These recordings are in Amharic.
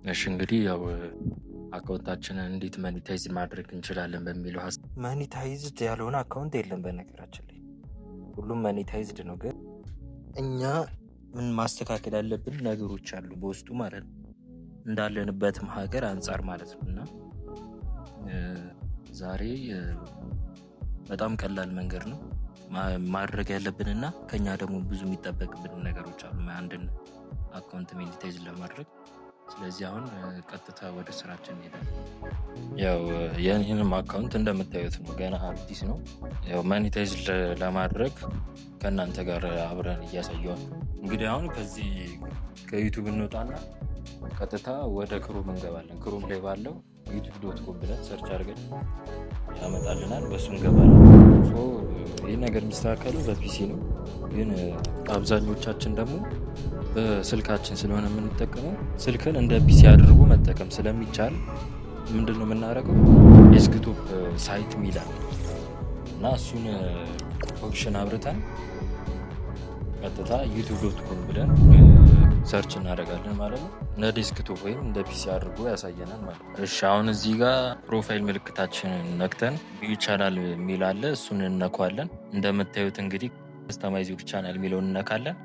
እሺ እንግዲህ ያው አካውንታችንን እንዴት ማኒታይዝ ማድረግ እንችላለን በሚለው ሀሳብ። ማኒታይዝድ ያልሆነ አካውንት የለም በነገራችን ላይ ሁሉም ማኒታይዝድ ነው። ግን እኛ ምን ማስተካከል ያለብን ነገሮች አሉ በውስጡ ማለት ነው፣ እንዳለንበትም ሀገር አንጻር ማለት ነው። እና ዛሬ በጣም ቀላል መንገድ ነው ማድረግ ያለብንና ከኛ ደግሞ ብዙ የሚጠበቅብን ነገሮች አሉ አንድን አካውንት ማኒታይዝ ለማድረግ። ስለዚህ አሁን ቀጥታ ወደ ስራችን እንሄዳለን። ያው የኔንም አካውንት እንደምታዩት ነው፣ ገና አዲስ ነው። ያው ማኒታይዝ ለማድረግ ከእናንተ ጋር አብረን እያሳየዋል። እንግዲህ አሁን ከዚህ ከዩቱብ እንወጣና ቀጥታ ወደ ክሮም እንገባለን። ክሮም ላይ ባለው youtube.com ብለን ሰርች አድርገን ያመጣልናል፣ በሱ እንገባለን። ይህ ነገር የሚስተካከለው በፒሲ ነው፣ ግን አብዛኞቻችን ደግሞ በስልካችን ስለሆነ የምንጠቀመው ስልክን እንደ ፒሲ አድርጎ መጠቀም ስለሚቻል ምንድነው የምናደርገው፣ ዴስክቶፕ ሳይት ሚላል እና እሱን ኦፕሽን አብርተን ቀጥታ youtube.com ብለን ሰርች እናደርጋለን ማለት ነው። እንደ ዴስክቶፕ ወይም እንደ ፒሲ አድርጎ ያሳየናል ማለት ነው። እሺ አሁን እዚህ ጋር ፕሮፋይል ምልክታችንን ነክተን ቪው ቻናል የሚል አለ፣ እሱን እነኳለን። እንደምታዩት እንግዲህ ከስተማይዝ ዩር ቻናል የሚለውን እነካለን።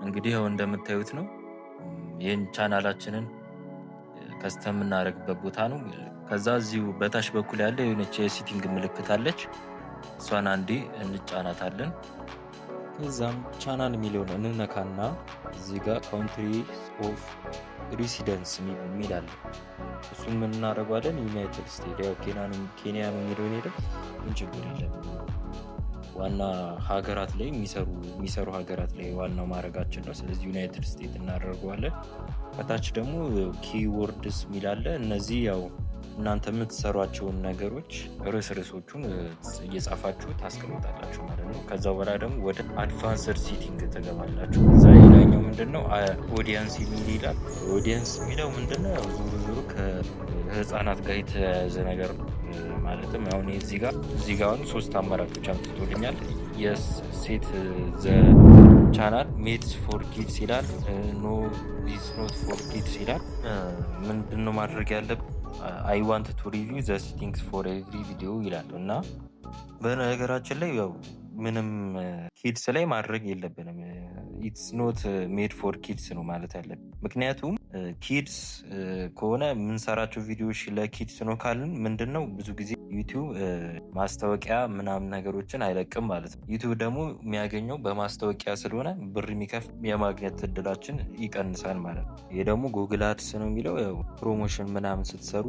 እንግዲህ ያው እንደምታዩት ነው፣ ይህን ቻናላችንን ከስተም የምናደርግበት ቦታ ነው። ከዛ እዚሁ በታች በኩል ያለ የሆነች የሴቲንግ ምልክት አለች፣ እሷን አንዴ እንጫናታለን። ከዛም ቻናል የሚለውን እንነካና እዚህ ጋር ካውንትሪ ኦፍ ሬሲደንስ የሚል አለ፣ እሱን ምን እናደርገዋለን፣ ዩናይትድ ስቴትስ። ያው ኬንያ ነው የሚለውን ሄደ፣ ምን ችግር የለም። ዋና ሀገራት ላይ የሚሰሩ ሀገራት ላይ ዋናው ማድረጋችን ነው። ስለዚህ ዩናይትድ ስቴትስ እናደርገዋለን። ከታች ደግሞ ኪወርድስ የሚል አለ። እነዚህ ያው እናንተ የምትሰሯቸውን ነገሮች ርዕሶቹን እየጻፋችሁ ታስቀምጣላችሁ ማለት ነው። ከዛ በኋላ ደግሞ ወደ አድቫንስድ ሴቲንግ ትገባላችሁ። እዛ ሌላኛው ምንድነው ኦዲየንስ የሚል ይላል። ኦዲየንስ የሚለው ምንድነው፣ ያው ዞሮ ከህፃናት ጋር የተያያዘ ነገር ነው። ማለትም አሁን እዚህ ጋር አሁን 3 አማራጮች አምጥቶልኛል። የስ ሴት ዘ ቻናል ሜድስ ፎር ኪድስ ይላል፣ ኖ ኢዝ ኖት ፎር ኪድስ ይላል። ምንድነው ማድረግ ያለብን፣ አይ ዋንት ቱ ሪቪው ዘ ሴቲንግስ ፎር ኤቭሪ ቪዲዮ ይላል። እና በነገራችን ላይ ያው ምንም ኪድስ ላይ ማድረግ የለብንም። ኢትስ ኖት ሜድ ፎር ኪድስ ነው ማለት ያለብን። ምክንያቱም ኪድስ ከሆነ የምንሰራቸው ቪዲዮዎች ለኪድስ ነው ካልን ምንድነው ብዙ ጊዜ ዩቲዩብ ማስታወቂያ ምናምን ነገሮችን አይለቅም ማለት ነው። ዩቲዩብ ደግሞ የሚያገኘው በማስታወቂያ ስለሆነ ብር የሚከፍል የማግኘት እድላችን ይቀንሳል ማለት ነው። ይሄ ደግሞ ጉግል አድስ ነው የሚለው፣ ያው ፕሮሞሽን ምናምን ስትሰሩ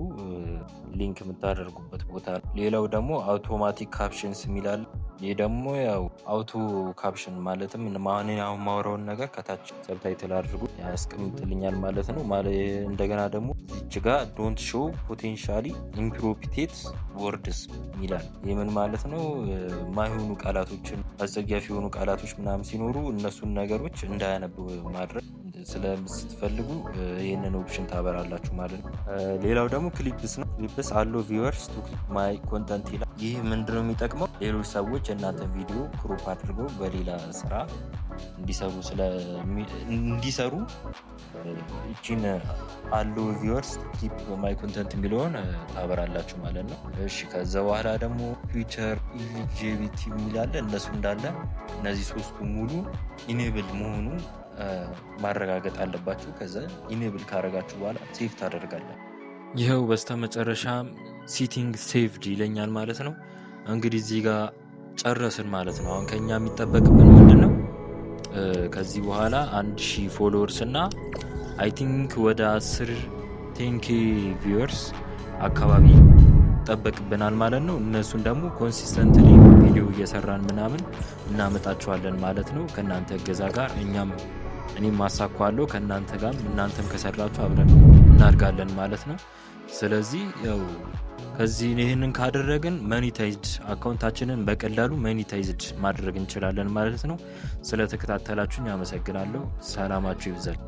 ሊንክ የምታደርጉበት ቦታ ነው። ሌላው ደግሞ አውቶማቲክ ካፕሽንስ የሚላል። ይህ ደግሞ ያው አውቶ ካፕሽን ማለትም አሁን ማውራውን ነገር ከታች ሰብታይትል አድርጎ ያስቀምጥልኛል ማለት ነው። እንደገና ደግሞ እዚች ጋር ዶንት ሾው ፖቴንሻሊ ኢምፕሮፒቴት ወርድስ ይላል። ይህ ምን ማለት ነው? ማይሆኑ ቃላቶችን፣ አስጸያፊ የሆኑ ቃላቶች ምናምን ሲኖሩ እነሱን ነገሮች እንዳያነብ ማድረግ ስለምትፈልጉ ይህንን ኦፕሽን ታበራላችሁ ማለት ነው። ሌላው ደግሞ ክሊፕስ ነው። ክሊፕስ አለው ቪወርስ ቱ ማይ ኮንተንት ይላል። ይህ ምንድነው የሚጠቅመው? ሌሎች ሰዎች የእናንተን ቪዲዮ ክሮፕ አድርገው በሌላ ስራ እንዲሰሩ እቺን አለው ቪወርስ ኪፕ ማይ ኮንተንት የሚለውን ታበራላችሁ ማለት ነው። እሺ ከዛ በኋላ ደግሞ ፊቸር ኢሊጂቢሊቲ የሚላለ እነሱ እንዳለ እነዚህ ሶስቱ ሙሉ ኢኔብል መሆኑ ማረጋገጥ አለባችሁ። ከዛ ኢኔብል ካረጋችሁ በኋላ ሴቭ ታደርጋለን። ይኸው በስተመጨረሻ ሴቲንግ ሴቭድ ይለኛል ማለት ነው። እንግዲህ እዚህ ጋር ጨረስን ማለት ነው። አሁን ከኛ የሚጠበቅብን ምንድነው? ከዚህ በኋላ 1000 ፎሎወርስ እና አይ ቲንክ ወደ 10 ቪውወርስ አካባቢ ይጠበቅብናል ማለት ነው። እነሱን ደግሞ ኮንሲስተንትሊ ቪዲዮ እየሰራን ምናምን እናመጣቸዋለን ማለት ነው። ከእናንተ እገዛ ጋር እኔም ማሳኳለሁ ከእናንተ ጋር፣ እናንተም ከሰራችሁ አብረን እናድጋለን ማለት ነው። ስለዚህ ያው ከዚህ ይህንን ካደረግን ማኒታይዝድ አካውንታችንን በቀላሉ ማኒታይዝድ ማድረግ እንችላለን ማለት ነው። ስለተከታተላችሁኝ አመሰግናለሁ። ሰላማችሁ ይብዛል።